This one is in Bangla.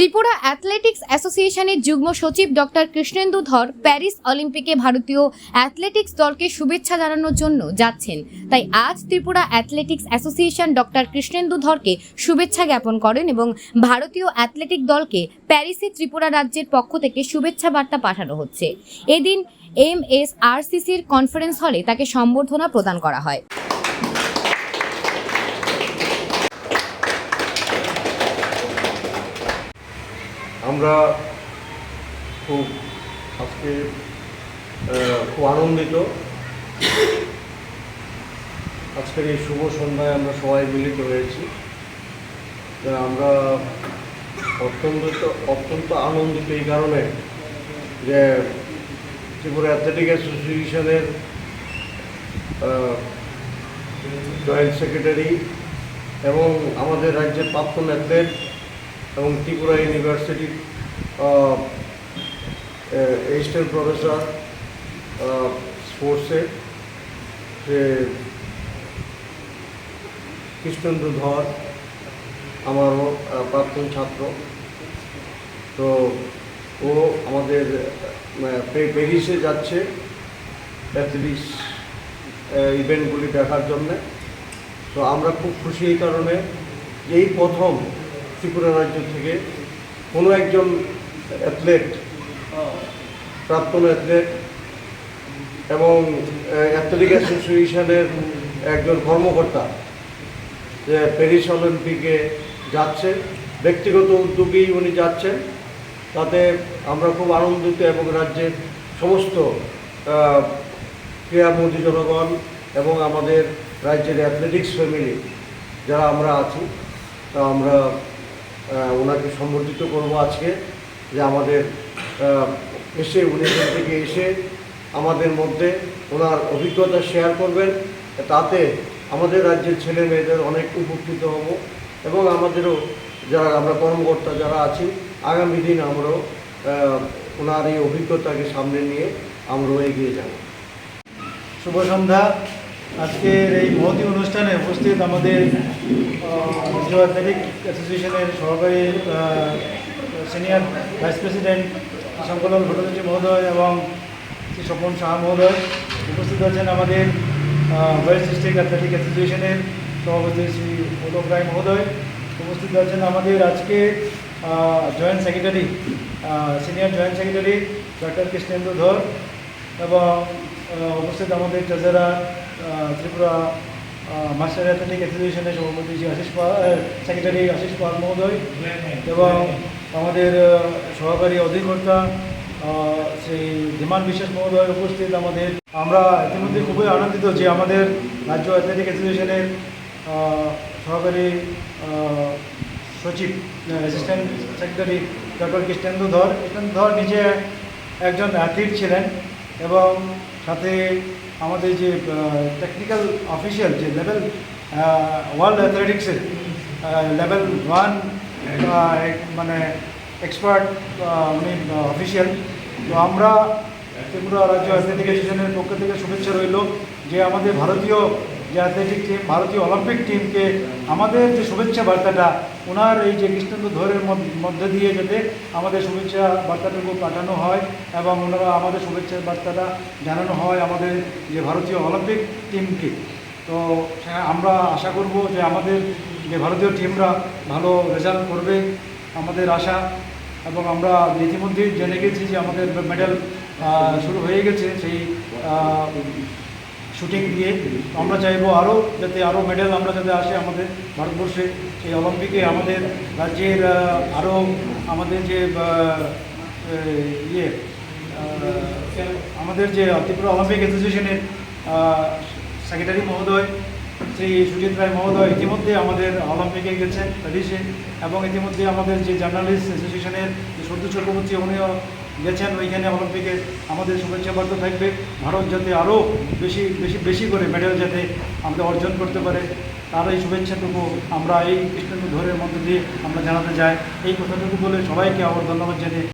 ত্রিপুরা অ্যাথলেটিক্স অ্যাসোসিয়েশনের যুগ্ম সচিব ডক্টর কৃষ্ণেন্দু ধর প্যারিস অলিম্পিকে ভারতীয় অ্যাথলেটিক্স দলকে শুভেচ্ছা জানানোর জন্য যাচ্ছেন। তাই আজ Tripura athletics association doctor Krishnendu ধরকে শুভেচ্ছা জ্ঞাপন করেন এবং ভারতীয় অ্যাথলেটিক দলকে প্যারিসে ত্রিপুরা রাজ্যের পক্ষ থেকে শুভেচ্ছা বার্তা পাঠানো হচ্ছে। এদিন MSRCCর কনফারেন্স হলে তাকে সম্বর্ধনা প্রদান করা হয়। আমরা আজকে খুব আনন্দিত। আজকের এই শুভ সন্ধ্যায় আমরা সবাই মিলিত হয়েছি। আমরা অত্যন্ত আনন্দিত এই কারণে যে ত্রিপুরা অ্যাথলেটিক অ্যাসোসিয়েশনের জয়েন্ট সেক্রেটারি এবং আমাদের রাজ্যের প্রাক্তন অ্যাথলেট এবং ত্রিপুরা ইউনিভার্সিটির অ্যাসিস্ট্যান্ট প্রফেসর স্পোর্টসের যে কৃষ্ণেন্দু ধর আমারও প্রাক্তন ছাত্র, তো ও আমাদের প্যারিসে যাচ্ছে অ্যাথলেটিক্স ইভেন্টগুলি দেখার জন্যে। তো আমরা খুব খুশি এই কারণে, এই প্রথম ত্রিপুরা রাজ্য থেকে কোনো একজন অ্যাথলেট, প্রাক্তন অ্যাথলেট এবং অ্যাথলেটিক অ্যাসোসিয়েশনের একজন কর্মকর্তা যে প্যারিস অলিম্পিকে যাচ্ছে, ব্যক্তিগত উদ্যোগেই উনি যাচ্ছেন। তাতে আমরা খুব আনন্দিত এবং রাজ্যের সমস্ত ক্রীড়ামোদী জনগণ এবং আমাদের রাজ্যের অ্যাথলেটিক্স ফ্যামিলি যারা আমরা আছি, তা আমরা ওনাকে সম্বর্ধিত করব আজকে, যে আমাদের এসে উনি থেকে এসে আমাদের মধ্যে ওনার অভিজ্ঞতা শেয়ার করবেন। তাতে আমাদের রাজ্যের ছেলে মেয়েদের অনেক উপকৃত হব এবং আমাদেরও যারা আমরা কর্মকর্তা যারা আছি, আগামী দিন আমরাও ওনার এই অভিজ্ঞতাকে সামনে নিয়ে আমরাও এগিয়ে যাব। শুভ সন্ধ্যা। আজকের এই মহতী অনুষ্ঠানে উপস্থিত আমাদের রাজ্য অ্যাথলেটিক অ্যাসোসিয়েশনের সহকারী senior vice president Shankarlal Bhattacharya মহোদয় এবং শ্রী স্বপন সাহা মহোদয়, উপস্থিত আছেন আমাদের ওয়েস্ট ডিস্ট্রিক্ট অ্যাথলেটিক অ্যাসোসিয়েশনের সভাপতি শ্রী পদক রায় মহোদয়, উপস্থিত আছেন আমাদের আজকে joint secretary, senior joint secretary doctor Krishnendu ধর, এবং উপস্থিত আমাদের ট্রেজারার ত্রিপুরা মাস্টার অ্যাথলেটিক অ্যাসোসিয়েশনের সভাপতি শ্রী সেক্রেটারি আশিস পাল মহোদয়, এবং আমাদের সহকারী অধিকর্তা শ্রী ধীমান বিশ্বাস মহোদয় উপস্থিত আমাদের। আমরা ইতিমধ্যে খুবই আনন্দিত যে আমাদের রাজ্য অ্যাথলেটিক অ্যাসোসিয়েশনের সহকারী সচিব অ্যাসিস্ট্যান্ট সেক্রেটারি ডক্টর কৃষ্ণেন্দু ধর নিজে একজন অ্যাথলিট ছিলেন এবং সাথে আমাদের যে টেকনিক্যাল অফিসিয়াল যে লেভেল ওয়ার্ল্ড অ্যাথলেটিক্সের লেভেল 1 মানে এক্সপার্ট উনি অফিসিয়াল। তো আমরা ত্রিপুরা রাজ্য অ্যাথলেটিক অ্যাসোসিয়েশনের পক্ষ থেকে শুভেচ্ছা রইল যে আমাদের ভারতীয় যে অ্যাথলেটিক টিম, ভারতীয় অলিম্পিক টিমকে আমাদের যে শুভেচ্ছা বার্তাটা ওনার এই যে কৃষ্ণেন্দু ধরের মধ্যে দিয়ে যাতে আমাদের শুভেচ্ছা বার্তাটুকু পাঠানো হয় এবং ওনারা আমাদের শুভেচ্ছা বার্তাটা জানানো হয় আমাদের যে ভারতীয় অলিম্পিক টিমকে। তো আমরা আশা করব যে আমাদের যে ভারতীয় টিমরা ভালো রেজাল্ট করবে, আমাদের আশা। এবং আমরা ইতিমধ্যেই জেনে গেছি যে আমাদের মেডেল শুরু হয়ে গেছে সেই শুটিং দিয়ে। আমরা চাইবো আরও যাতে আরও মেডেল আমরা যাতে আসে আমাদের ভারতবর্ষে এই অলিম্পিকে। আমাদের রাজ্যের আরও আমাদের যে আমাদের যে ত্রিপুরা অলিম্পিক অ্যাসোসিয়েশনের সেক্রেটারি মহোদয় শ্রী সুজিত রায় মহোদয় ইতিমধ্যে আমাদের অলিম্পিকে গেছেন প্যারিসে, এবং ইতিমধ্যে আমাদের যে জার্নালিস্ট অ্যাসোসিয়েশনের যে সূর্য চক্রবর্তী উনিও গেছেন ওইখানে অলিম্পিকে। আমাদের শুভেচ্ছা বার্তা থাকবে ভারত যাতে আরও বেশি করে মেডেল যাতে আমরা অর্জন করতে পারে, তার এই শুভেচ্ছাটুকু আমরা এই কৃষ্ণেন্দু ধরের মধ্যে দিয়ে আমরা জানাতে চাই। এই কথাটুকু বলে সবাইকে আবার ধন্যবাদ জানিয়ে